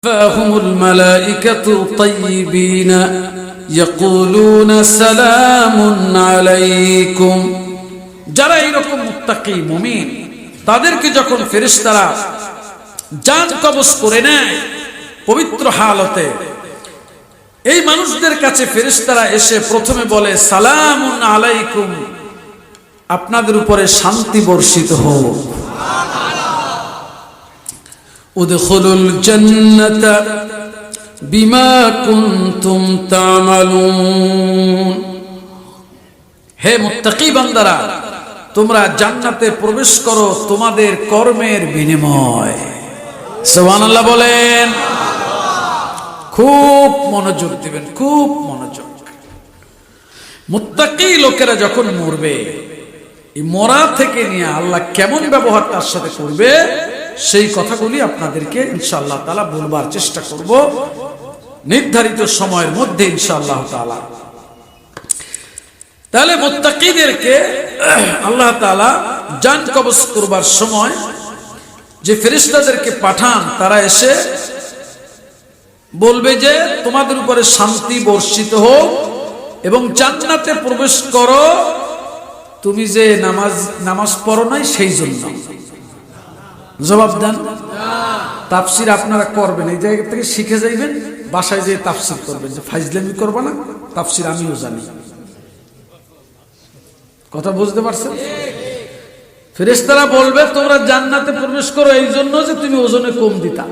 فهم الملائكة طيبين يقولون سلام عليكم যারা এরকম মুত্তাকি মুমিন তাদেরকে যখন ফেরেশতারা জান কবজ করে নেয় পবিত্র হালতে এই মানুষদের কাছে ফেরেশতারা এসে প্রথমে বলে সালামুন আলাইকুম, আপনাদের উপরে শান্তি বর্ষিত হোক। উদখুলুল জান্নাতা বিমা কুনতুম তা'মালুন, হে মুত্তাকি বান্দারা তোমরা জান্নাতে প্রবেশ করো তোমাদের কর্মের বিনিময়। সুবহানাল্লাহ বলেন। খুব মনোযোগ দিবেন, খুব মনোযোগ। মুত্তাকি লোকেরা যখন মরবে এই মরা থেকে নিয়ে আল্লাহ কেমন ব্যবহার তার সাথে করবে সেই কথাগুলি আপনাদেরকে ইনশাআল্লাহ তাআলা বলবার চেষ্টা করব নির্ধারিত সময়ের মধ্যে ইনশাআল্লাহ তাআলা। তাহলে মুত্তাকিদেরকে আল্লাহ তাআলা জান কবজ করবার সময় যে ফেরেশতাদেরকে পাঠান তারা এসে বলবে যে তোমাদের উপরে শান্তি বর্ষিত হোক এবং জান্নাতে প্রবেশ করো, তুমি যে নামাজ পড়ো নাই সেই জন্য। জবাব দেন। তাফসির আপনারা করবেন, এই জায়গা থেকে শিখে যাইবেন, বাসায় যেয়ে তাফসির করবেন। যে ফাইজলামি করবে না, তাফসির আমিও জানি। কথা বুঝতে পারছেন? ফেরেশতারা বলবে তোমরা জান্নাতে প্রবেশ করো এই জন্য যে তুমি ওজনে কম দিতা।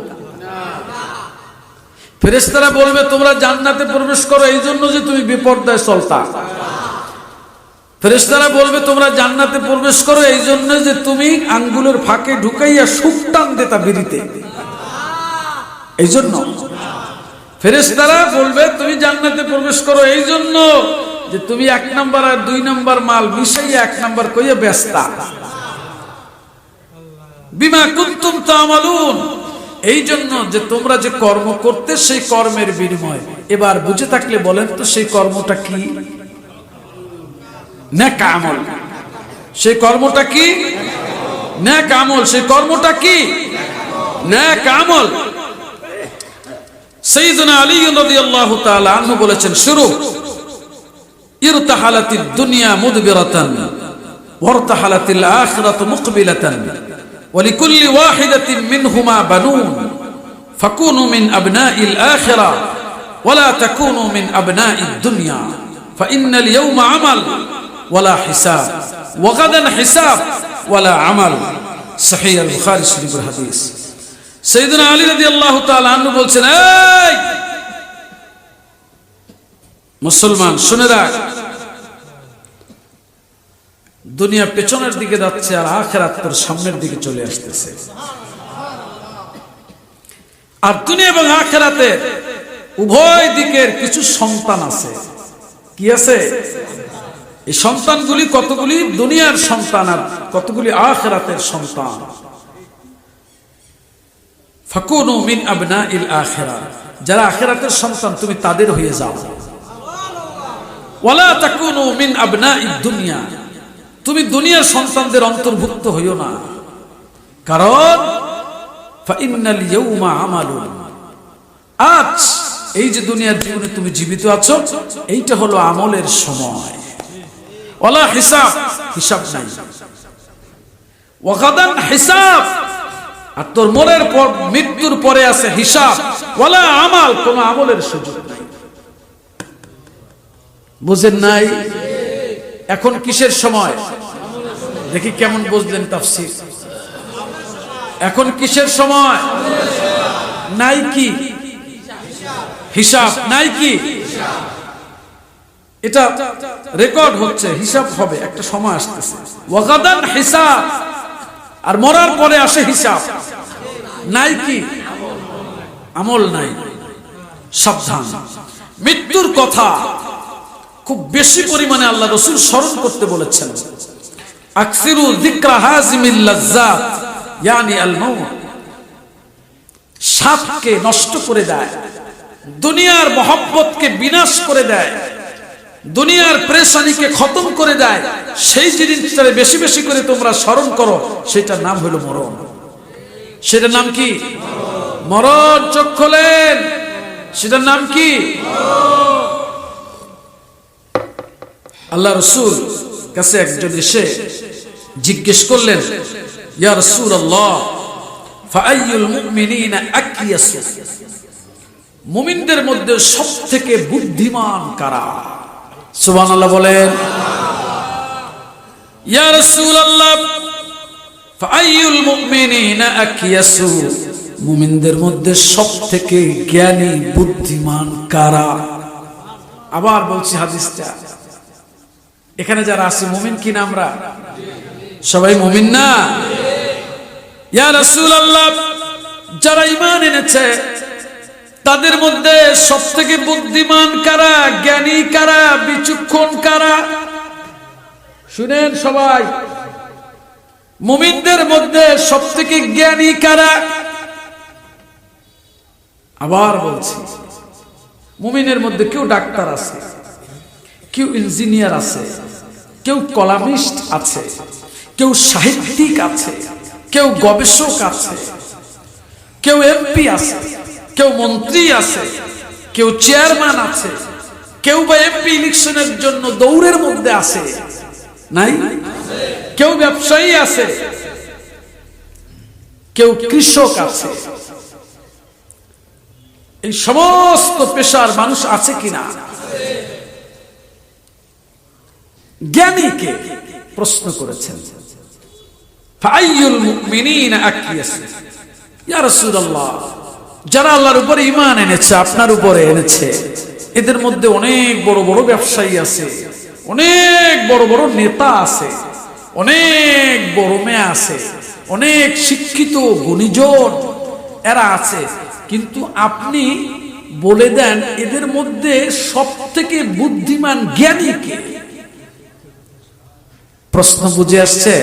ফেরেশতারা বলবে তোমরা জান্নাতে প্রবেশ করো এই জন্য যে তুমি বিপর্দায় চলতা। ফেরেশতারা বলবে তোমরা জান্নাতে প্রবেশ করো এই জন্য যে তুমি আঙ্গুলের ফাঁকে ঢুকাইয়া সুখ টান দিতা বিড়িতে, এই জন্য। ফেরেশতারা বলবে তুমি জান্নাতে প্রবেশ করো এই জন্য যে তুমি 1 নাম্বার আর 2 নাম্বার মাল মিশাইয়া 1 নাম্বার কইয়া বেচতা। বিমা কুনতুম তা'মালুন, এই জন্য যে তোমরা যে কর্ম করতে সেই কর্মের বিনিময়। এবার বুঝে থাকলে বলেন তো সেই কর্মটা কি? নেক আমল। সেই কর্মটা কি? নেক আমল। সেই কর্মটা কি? নেক আমল। সাইয়্যিদুনা আলী রাদিয়াল্লাহু তাআলা আনহু বলেছেন, শুরু ইরতাহালাতিদ দুনিয়া মুদবিরাতান ওয়ারতাহালাতিল আখিরাতু মুকবিলাতান ওয়ালিকুল্লি ওয়াহিদাতিন মিনহুমা বানুন ফাকুনু মিন আবনাইল আখিরা ওয়ালা তাকুনু মিন আবনাইদ দুনিয়া ফাইন্নাল ইয়াওমা আমাল ওয়ালা হিসাব ওয়া গাদান হিসাব ওয়ালা আমাল। সহিহ আল বুখারী শরীফের হাদিস। সাইয়্যিদুনা আলী রাদিয়াল্লাহু তাআলা আনহু বলছেন, এই মুসলমান শুনে রাখ, দুনিয়া পেছনের দিকে যাচ্ছে আর আখিরাত তোর সামনের দিকে চলে আসতেছে। আর দুনিয়া এবং আখিরাতে উভয় দিকের কিছু সন্তান আছে। কি আছে? এই সন্তানগুলি কতগুলি দুনিয়ার সন্তান আর কতগুলি আখিরাতের সন্তান। ফাকুনু মিন আবনাইল আখিরা, যারা আখিরাতের সন্তান তুমি তাদের হয়ে যাও। ওয়ালা তাকুনু মিন আবনাইদ দুনিয়া, তুমি দুনিয়ার সন্তানদের অন্তর্ভুক্ত হইও না। কারণ ফাইন্নাল ইয়াওমা আমালুন, আজ এই যে দুনিয়ার জীবনে তুমি জীবিত আছো এইটা হলো আমলের সময়। ওয়ালা হিসাব, হিসাব নাই। ওয়া গাদান হিসাব, আর তোর মরের পর মৃত্যুর পরে আছে হিসাব। ওয়ালা আমাল, কোন আমলের সুযোগ নাই। বুঝেন নাই? এখন কিসের সময়? দেখি কেমন বুঝলেন তাফসীর। এখন কিসের সময়? নাই কি? হিসাব নাই কি? এটা রেকর্ড হচ্ছে, হিসাব হবে, একটা সময় আসতেছে। ওয়া গাদান হিসাব, আর মরার পরে আসে হিসাব। নাই কি? আমল নাই। সাবধান। মৃত্যুর কথা খুব বেশি পরিমাণে আল্লাহ রাসূল স্মরণ করতে বলেছেন। আকসিরু যিকরা হাজিমিল লাজ্জাত ইয়ানি আল মাউত, স্বাদকে নষ্ট করে দেয়, দুনিয়ার মহব্বতকে বিনাশ করে দেয়, দুনিয়ার পেরেশানিকে খতম করে দেয়। সেই জিনিসটা বেশি বেশি করে তোমরা স্মরণ করো, সেটার নাম হলো মরণ। সেটার নাম কি? মরণ চোখ খোলেন, সেটার নাম কি? আল্লাহ রাসূল কাছে একজন এসে জিজ্ঞেস করলেন, ইয়া রাসূলুল্লাহ ফাআইয়ুল মুমিনিনা আকিয়াসু, মুমিনদের মধ্যে সবথেকে বুদ্ধিমান কারা? সুবহানাল্লাহ বলেন। ইয়া রাসূলুল্লাহ ফাআইয়ুল মুমিনিনা আকিয়াসু, মুমিনদের মধ্যে সবথেকে জ্ঞানী বুদ্ধিমান কারা? আবার বলছি হাদিসটা, এখানে যারা আছে মুমিন কিনা? আমরা সবাই মুমিন না? ইয়া রাসূলুল্লাহ, যারা ঈমান এনেছে তাদের মধ্যে সবথেকে বুদ্ধিমান কারা, জ্ঞানী কারা, বিচক্ষণ কারা? শুনেন সবাই, মুমিনদের মধ্যে সবথেকে জ্ঞানী কারা? আবার বলছি, মুমিনের মধ্যে কেউ ডাক্তার আছে, কেউ ইঞ্জিনিয়ার আছে, কেউ কলামিস্ট আছে, কেউ সাহিত্যিক আছে, কেউ গবেষক আছে, কেউ এমপি আছে, কেউ মন্ত্রী আছে, কেউ চেয়ারম্যান আছে, কেউ বা এমপি ইলেকশনের জন্য দৌড়ের মধ্যে আছে, নাই? কেউ ব্যবসায়ী আছে, কেউ কৃষক আছে। এই সমস্ত পেশার মানুষ আছে কিনা? জ্ঞানীকে প্রশ্ন করেছেন, ফাআইয়ুল মুমিনিনা আকিয়াসু, ইয়া রাসূলুল্লাহ, যারা আল্লাহর উপরে ঈমান এনেছে, আপনার উপরে এনেছে, এদের মধ্যে অনেক বড় বড় ব্যবসায়ী আছে, অনেক বড় বড় নেতা আছে, অনেক বড় মেয়ে আছে, অনেক শিক্ষিত গুণীজন এরা আছে, কিন্তু আপনি বলে দেন এদের মধ্যে সবথেকে বুদ্ধিমান জ্ঞানী কে? প্রশ্ন বুঝে আসছে?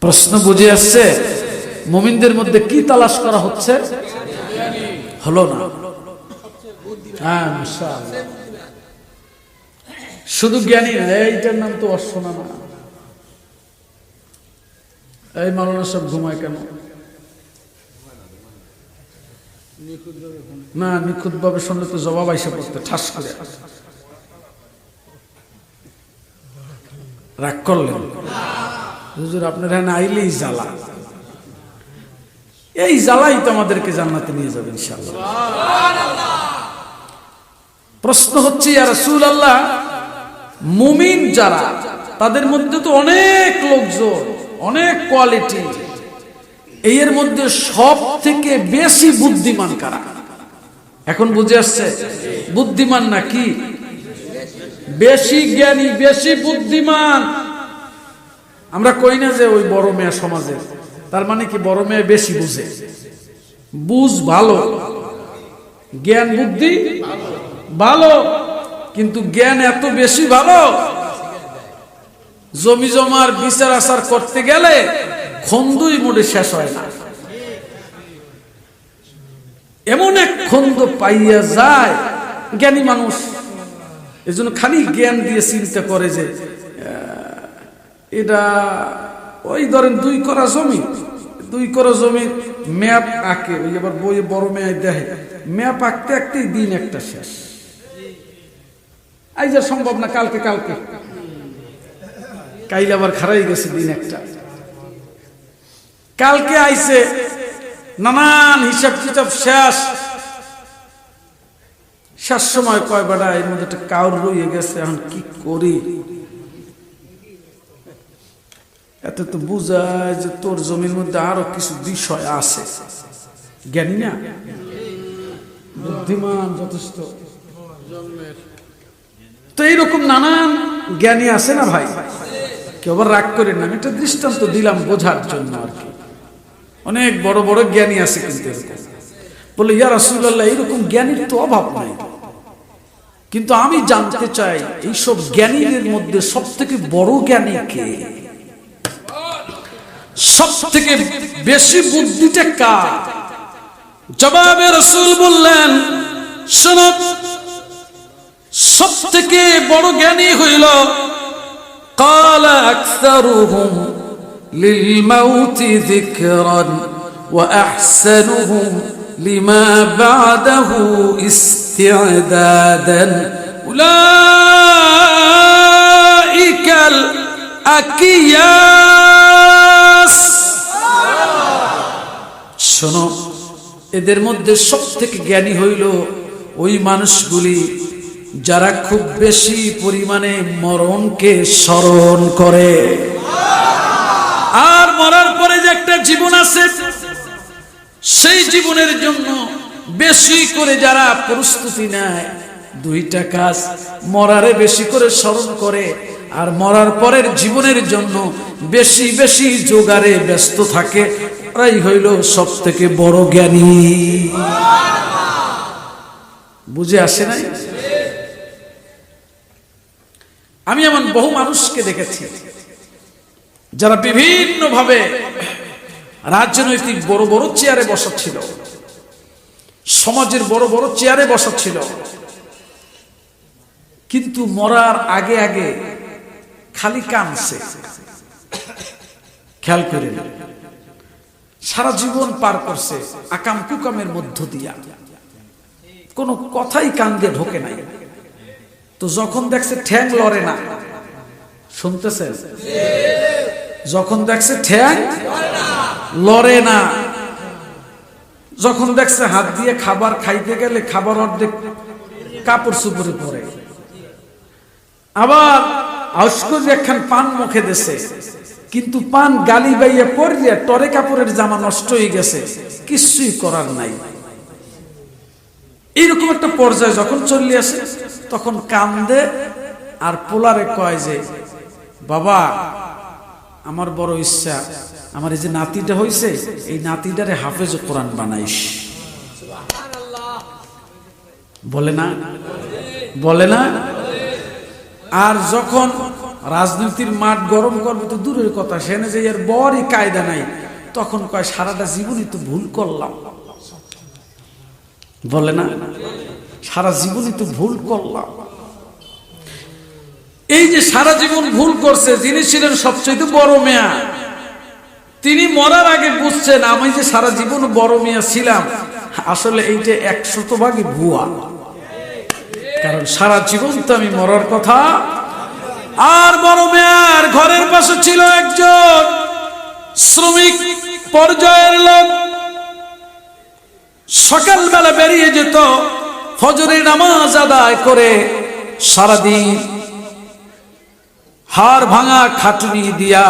প্রশ্ন বুঝে আসছে? মুমিনদের মধ্যে কি তালাশ করা হচ্ছে? হলো না? হ্যাঁ, মাশাআল্লাহ। শুধু জ্ঞানী না, এইটার নাম তো অশোনা না। এই মাওলানা সব ঘুমায় কেন? না, নিখুঁত ভাবে শুনলে তো জবাব আইসা পড়তে ঠাস করে। রাগ করলেন? হুজুর আপনার এখানে আইলেই জ্বালা, এই জ্বালাই তো আমাদেরকে জান্নাতে নিয়ে যাবে ইনশাআল্লাহ। প্রশ্ন হচ্ছে, ইয়া রাসূলুল্লাহ, মুমিন যারা, তাদের মধ্যে তো অনেক লোকজন, অনেক কোয়ালিটি, এর মধ্যে সব থেকে বেশি বুদ্ধিমান কারা? এখন বুঝে আসছে? বুদ্ধিমান না কি? বেশি জ্ঞানী, বেশি বুদ্ধিমান। আমরা কই না যে ওই বড় মেয়ে সমাজের, তার মানে কি বড় মেয়ে বেশি বুঝে? বুঝ ভালো, জ্ঞান বুদ্ধি ভালো, কিন্তু জ্ঞান এত বেশি ভালো, জমি জমার বিচার আচার করতে গেলে খন্দই মোড়ে শেষ হয় না। এমন এক খন্দ পাইয়া যায় জ্ঞানী মানুষ, এজন্য খালি জ্ঞান দিয়ে চিন্তা করে যে এটা ওই ধরেন 2 করা জমি, 2 করা জমির ম্যাপ আঁকে, ওই আবার বইয়ে বড় মেয়ে দেখে, ম্যাপ আঁকতে আঁকতেই দিন একটা শেষ। আজ আর সম্ভব না, কালকে কালকে কাইলে আবার খারাই গেছে দিন একটা। কালকে আইছে, নানান হিসাব কিতাব শেষ, শেষ সময় কয় বেটা এর মধ্যে একটা কাউর রয়ে গেছে, এখন কি করি? এত তো বুঝায় যে তোর জমির মধ্যে আরো কিছু বিষয় আছে। জ্ঞানী না, বুদ্ধিমান যথেষ্ট। তো এইরকম নানান জ্ঞানী আছে না ভাই? কেউ আবার রাগ করেন না, আমি একটা দৃষ্টান্ত দিলাম বোঝার জন্য আর কি। অনেক বড় বড় জ্ঞানী আছে, কিন্তু বলে ইয়া রাসূলুল্লাহ, এইরকম জ্ঞানীর তো অভাব নাই, কিন্তু আমি জানতে চাই এইসব জ্ঞানীদের মধ্যে সব থেকে বড় জ্ঞানী কে? সব থেকে বেশি বুদ্ধিটা কার? জবাবে রাসূল বললেন, শোনো, সব থেকে বড় জ্ঞানী হইল قال أكثرهم للموت ذكرا وأحسنه لما بعده استعدادا أولئك الأكياس শোনো, এদের মধ্যে সবথেকে জ্ঞানী হইল ওই মানুষগুলি যারা খুব বেশি পরিমাণে মরণকে স্মরণ করে। আর মরার পরে যে একটা জীবন আছে, সেই জীবনের জন্য বেশি করে যারা প্রস্তুতি নেয়, দুইটা কাজ, মরারে বেশি করে স্মরণ করে আর মরার পরের জীবনের জন্য বেশি বেশি জোগাড়ে ব্যস্ত থাকে, ওরাই হইল সব থেকে বড় জ্ঞানী। বুঝে আসে নাই? আমি এমন বহু মানুষকে দেখেছি যারা বিভিন্ন ভাবে রাজনৈতিক বড় বড় চেয়ারে বসাচ্ছিল, সমাজের বড় বড় চেয়ারে বসাচ্ছিল, কিন্তু মরার আগে আগে খালি কামছে। খেয়াল করে সারা জীবন পার করছে আকাম কুকামের মধ্য দিয়া, কোনো কথাই কান দিয়ে ঢোকে নাই। তো যখন দেখছে ঠ্যাং লড়ে না, শুনতেছেন, যখন দেখছে ঠ্যাং লড়ে না, যখন দেখছে হাত দিয়ে খাবার খাইতে গেলে খাবার অর্ধেক কাপড় চুপড়ে পড়ে, আবার আউস্করি একখান পান মুখে দেশে, কিন্তু পান গালি বাইয়ে পড়িয়া টরে কাপড়ের জামা নষ্ট হয়ে গেছে, কিছুই করার নাই। এইরকম একটা পর্যায়ে যখন চলে আসে, তখন কান্দে আর পোলারে কয় যে, বাবা আমার বড় ইচ্ছা, আমার এই যে নাতিটা হইছে, এই নাতিটারে হাফেজ কোরআন বানাইস। বলে না? বলে না? আর যখন রাজনীতির মাঠ গরম করবে তো দূরের কথা, সেখানে যে এর বড়ই কায়দা নাই, তখন কয় সারাটা জীবনই তো ভুল করলাম। বলে না? সারা জীবনই তো ভুল করলাম। এই যে সারা জীবন ভুল করছে, যিনি ছিলেন সবচেয়ে বড় মেয়া, তিনি মরার আগে বুঝছেন আমি যে সারা জীবন বড় মেয়া ছিলাম, আসলে এইটা 100% ভুয়া। কারণ সারা জীবন তো আমি মরার কথা। আর বড় মেয়ার ঘরের পাশে ছিল একজন শ্রমিক পর্যায়ের লোক, সকালবেলা বেরিয়ে যেত, ফজরের নামাজ আদায় করে সারাদিন হাড় ভাঙা খাটুনি দিয়া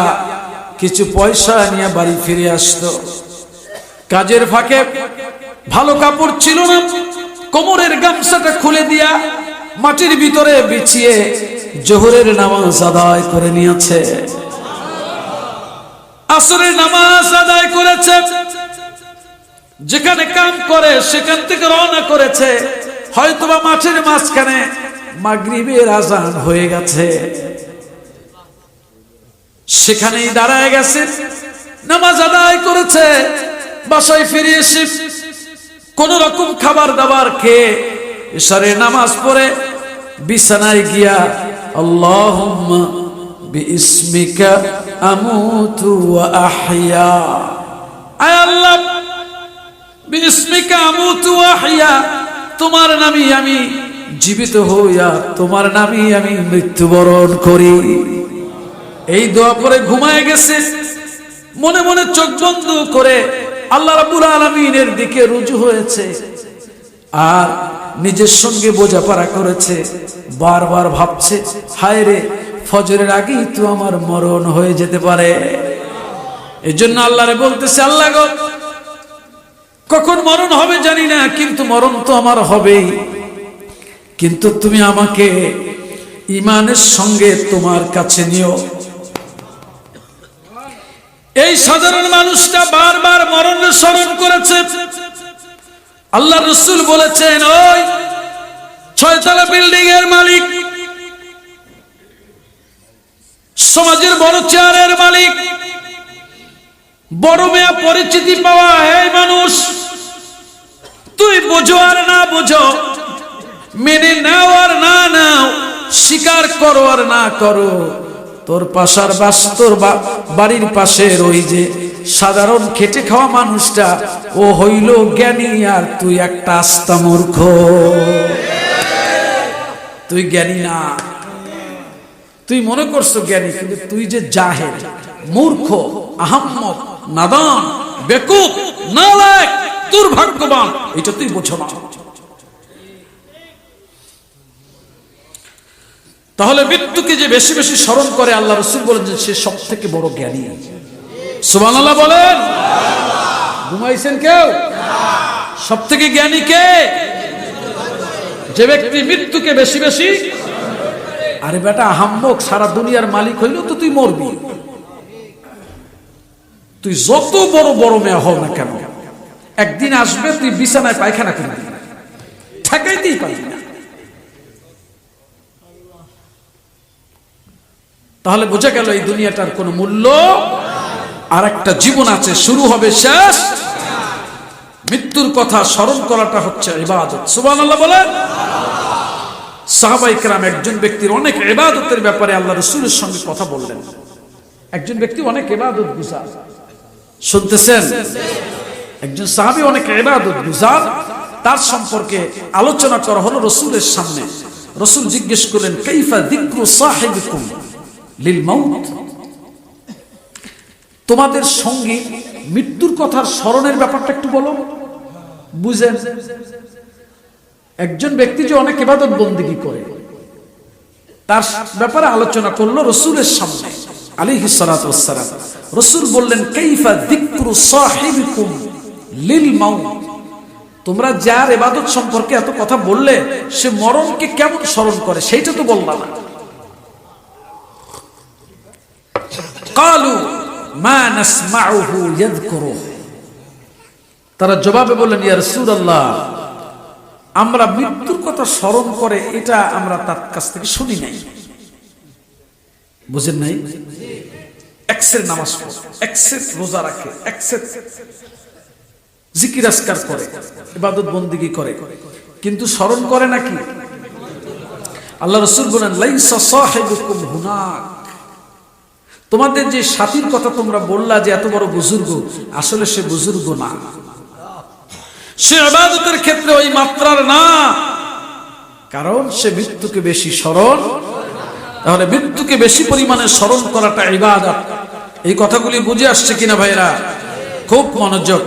কিছু পয়সা নিয়ে বাড়ি ফিরে আসতো। কাজের ফাঁকে ভালো কাপড় ছিল না, কোমরের গামছাটা খুলে দিয়া মাটির ভিতরে বিছিয়ে জোহরের নামাজ আদায় করে নিয়েছে, আসরের নামাজ আদায় করেছে, যেখানে কাম করে সেখান থেকে রওনা করেছে, হয়তোবা মাঠের মাঝখানে মাগরিবের আজান হয়ে গেছে, সেখানেই দাঁড়ায় গেছে, নামাজ আদায় করেছে, বাসায় ফিরে এসে কোন রকম খাবার দাবার খেয়ে ইশারের নামাজ পড়ে বিছানায় গিয়া আল্লাহুম্মা বিইসমিকা আমুতু ওয়া আহইয়া, আয় আল্লাহ বিইসমিকা আমুতু ওয়া আহইয়া, তোমার নামে আমি জীবিত হইয়া তোমার নামে আমি মৃত্যুবরণ করি। এই দোয়া করে ঘুমায় গেছে, মনে মনে চোখ বন্ধ করে আল্লাহ রাব্বুল আলামিনের দিকে রুজু হয়েছে আর নিজের সঙ্গে বোঝাপড়া করেছে, বারবার ভাবছে হায় রে, ফজরের আগেই তো আমার মরণ হয়ে যেতে পারে। এই জন্য আল্লাহরে বলতেছে, আল্লাহ গো, কখন মরণ হবে জানি না, কিন্তু মরণ তো আমার হবেই, কিন্তু তুমি আমাকে ঈমানের সঙ্গে তোমার কাছে নিও। এই সাধারণ মানুষটা বারবার মরণের স্মরণ করেছে। আল্লাহ রাসূল বলেছেন, ওই 6 তলা বিল্ডিং এর মালিক, সমাজের বড় চেয়ারের মালিক, বড় মেয়া পরিচিতি পাওয়া এই মানুষ, তুই বোঝো আর না বোঝো, মেনে নাও আর না নাও, স্বীকার করো আর না করো, তোর পাশার তোর বাড়ির পাশের ওই যে সাধারণ খেটে খাওয়া মানুষটা ও হইল জ্ঞানী, আর তুই একটা আস্তা মূর্খ। তুই জ্ঞানী না, তুই মনে করছো জ্ঞানী, কিন্তু তুই যে জাহেল, মূর্খ, আহাম্মক, নাদান, বেকুব, নালায়েক, দুর্ভাগ্যবান, এটা তুই বোঝো না। তাহলে মৃত্যুকে যে বেশি বেশি স্মরণ করে, আল্লাহ রাসূল বলেন যে সে সব থেকে বড় জ্ঞানী। সুবহানাল্লাহ বলেন। ঘুমাইছেন কেউ? সব থেকে জ্ঞানী কে? যে ব্যক্তি মৃত্যুকে বেশি বেশি। আরে বেটা আহাম্মক, সারা দুনিয়ার মালিক হইল তো তুই মরবি। তুই যত বড় বড় মেয়ে হও না কেন, একদিন আসবে তুই বিছানায় পায়খানা করবি, ঠেকাইতেই পারবি না। তাহলে বোঝা গেল এই দুনিয়াটার কোনো মূল্য, আর একটা জীবন আছে, শুরু হবে, শেষ। মৃত্যুর কথা স্মরণ করাটা হচ্ছে ইবাদত। সুবহানাল্লাহ বলেন। সাহাবায়ে কেরাম একজন ব্যক্তির অনেক ইবাদতের ব্যাপারে আল্লাহ রাসূলের সঙ্গে কথা বললেন। একজন ব্যক্তি অনেক ইবাদত গুজার, শুনতেছেন? একজন সাহাবী অনেক ইবাদত গুজার, তার সম্পর্কে আলোচনা করা হলো রাসূলের সামনে। রাসূল জিজ্ঞেস করলেন, কাইফা যিকরু সাহিবিকুম লিল মাউত, তোমাদের সঙ্গে মৃত্যুর কথার স্মরণের ব্যাপারটা একটু বলো, বুঝেন। একজন ব্যক্তি যে অনেক ইবাদত বন্দেগী করে, তার ব্যাপারে আলোচনা করলো রাসূলের সামনে আলাইহিস সালাতু ওয়াস সালাম। রাসূল বললেন, কাইফা যিকরু সাহিবিকুম লিল মাউত, তোমরা যার ইবাদত সম্পর্কে এত কথা বললে, সে মরণকে কেমন স্মরণ করে সেইটা তো বললা না। ক্বালু মা নাসমাউহু ইয়াযকুরু, তারা জবাবে বললেন, ইয়া রাসূলুল্লাহ, আমরা মৃত্যুর কথা স্মরণ করে এটা আমরা তার কাছ থেকে শুনি নাই। বুঝেন নাই? একসের নামাজ পড়ে, একসের রোজা রাখে, একসের জিকির আজকার করে, ইবাদত বন্দেগী করে, কিন্তু স্মরণ করে নাকি? আল্লাহ রাসূল বলেন, লাইসা সাহিবুকুম হুনাক, তোমাদের যে সাথীর কথা তোমরা বললা যে এত বড় বুজুর্গ, আসলে সে বুজুর্গ না, সে ইবাদতের ক্ষেত্রে ওই মাত্রার না, কারণ সে মৃত্যুকে বেশি স্মরণ। তাহলে মৃত্যুকে বেশি পরিমাণে স্মরণ করাটা ইবাদত। এই কথাগুলি বুঝে আসছে কিনা ভাইরা? খুব মনোযোগ।